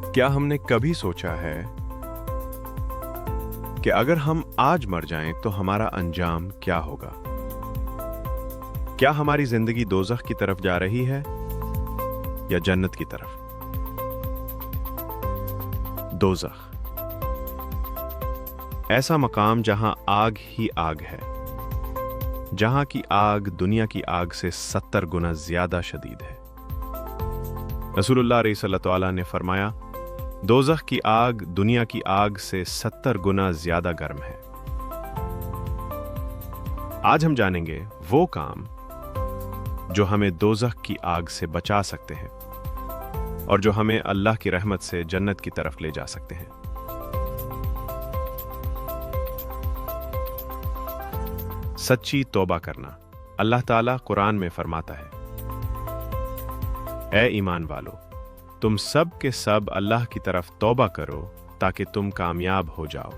क्या हमने कभी सोचा है कि अगर हम आज मर जाएं तो हमारा अंजाम क्या होगा? क्या हमारी जिंदगी दोज़ख की तरफ जा रही है या जन्नत की तरफ? दोज़ख ऐसा मकाम जहां आग ही आग है, जहां की आग दुनिया की आग से 70 गुना ज्यादा शदीद है। रसूलुल्लाह सल्लल्लाहु अलैहि ने फरमाया, दोज़ख की आग दुनिया की आग से 70 गुना ज्यादा गर्म है। आज हम जानेंगे वो काम जो हमें दोज़ख की आग से बचा सकते हैं और जो हमें अल्लाह की रहमत से जन्नत की तरफ ले जा सकते हैं। सच्ची तौबा करना। अल्लाह ताला कुरान में फरमाता है, ऐ ईमान वालो, तुम सब के सब अल्लाह की तरफ तौबा करो ताकि तुम कामयाब हो जाओ।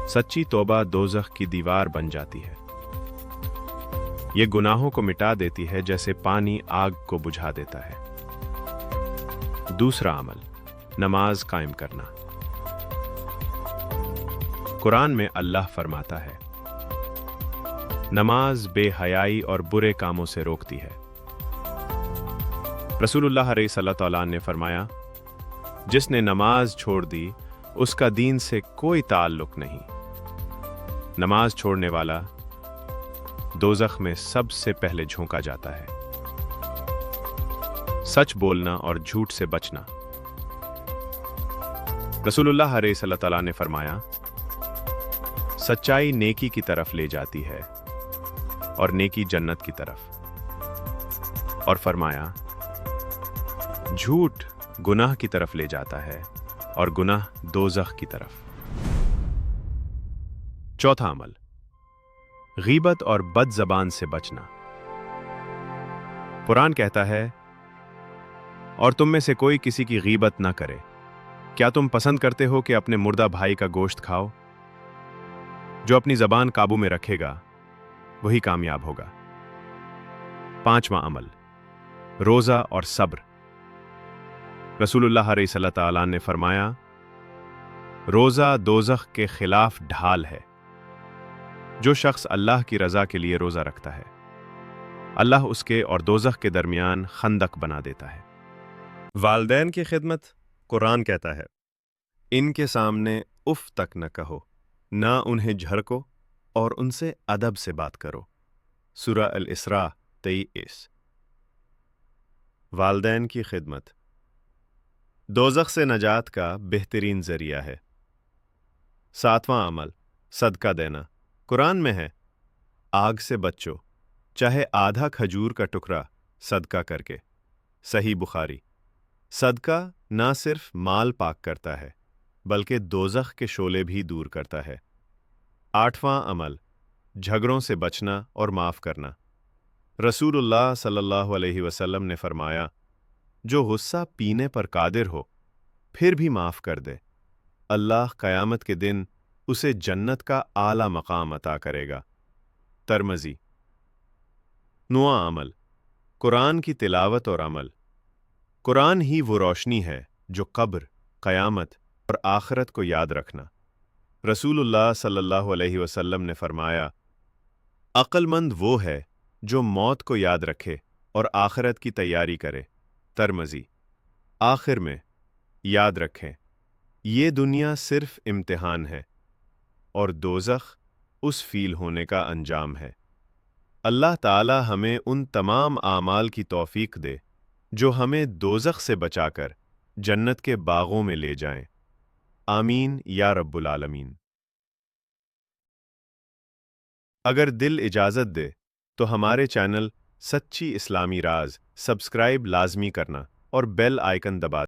सच्ची तौबा दोज़ख की दीवार बन जाती है। ये गुनाहों को मिटा देती है जैसे पानी आग को बुझा देता है। दूसरा अमल, नमाज कायम करना। कुरान में अल्लाह फरमाता है, नमाज बेहयाई और बुरे कामों से रोकती है। रसूलुल्लाह सल्लल्लाहु अलैहि ने फरमाया, जिसने नमाज छोड़ दी उसका दीन से कोई ताल्लुक नहीं। नमाज छोड़ने वाला दोज़ख में सबसे पहले झोंका जाता है। सच बोलना और झूठ से बचना। रसूलुल्लाह सल्लल्लाहु अलैहि ने फरमाया, सच्चाई नेकी की तरफ ले जाती है और नेकी जन्नत की तरफ। और फरमाया, झूठ गुनाह की तरफ ले जाता है और गुनाह दोज़ख की तरफ। चौथा अमल, गीबत और बद ज़बान से बचना। कुरान कहता है, और तुम में से कोई किसी की गीबत ना करे। क्या तुम पसंद करते हो कि अपने मुर्दा भाई का गोश्त खाओ? जो अपनी ज़बान काबू में रखेगा वही कामयाब होगा। पांचवा अमल, रोज़ा और सब्र। रसूलुल्लाह सल्लल्लाहु अलैहि ने फरमाया, रोज़ा दोज़ख के खिलाफ ढाल है। जो शख्स अल्लाह की रज़ा के लिए रोज़ा रखता है, अल्लाह उसके और दोज़ख के दरमियान खंदक बना देता है। वालदैन की खिदमत। कुरान कहता है, इनके सामने उफ तक न कहो, ना उन्हें झड़को और उनसे अदब से बात करो। सूरा अल-इसरा 23। वालदैन की खिदमत दोज़ख से नजात का बेहतरीन जरिया है। सातवां अमल, सदका देना। कुरान में है, आग से बचो, चाहे आधा खजूर का टुकड़ा सदका करके। सही बुखारी। सदका ना सिर्फ माल पाक करता है बल्कि दोज़ख के शोले भी दूर करता है। आठवां अमल, झगड़ों से बचना और माफ करना। रसूलुल्लाह सल्लल्लाहु अलैहि वसल्लम ने फरमाया, जो गुस्सा पीने पर कादिर हो फिर भी माफ कर दे, अल्लाह क़यामत के दिन उसे जन्नत का आला मकाम अता करेगा। तिरमिज़ी। नौवां अमल, कुरान की तिलावत और अमल। कुरान ही वो रोशनी है जो कब्र, क़यामत और आखिरत को याद रखना। रसूलुल्लाह सल्लल्लाहु अलैहि वसल्लम ने फरमाया, अक्लमंद वो है जो मौत को याद रखे और आखिरत की तैयारी करे। तिरमिज़ी। आखिर में याद रखें, ये दुनिया सिर्फ इम्तिहान है और दोज़ख उस फील होने का अंजाम है। अल्लाह ताला हमें उन तमाम आमाल की तौफीक दे जो हमें दोज़ख से बचाकर जन्नत के बागों में ले जाएं। आमीन या रब्बुल आलमीन। अगर दिल इजाज़त दे तो हमारे चैनल सच्ची इस्लामी राज सब्सक्राइब लाजमी करना और बेल आइकन दबा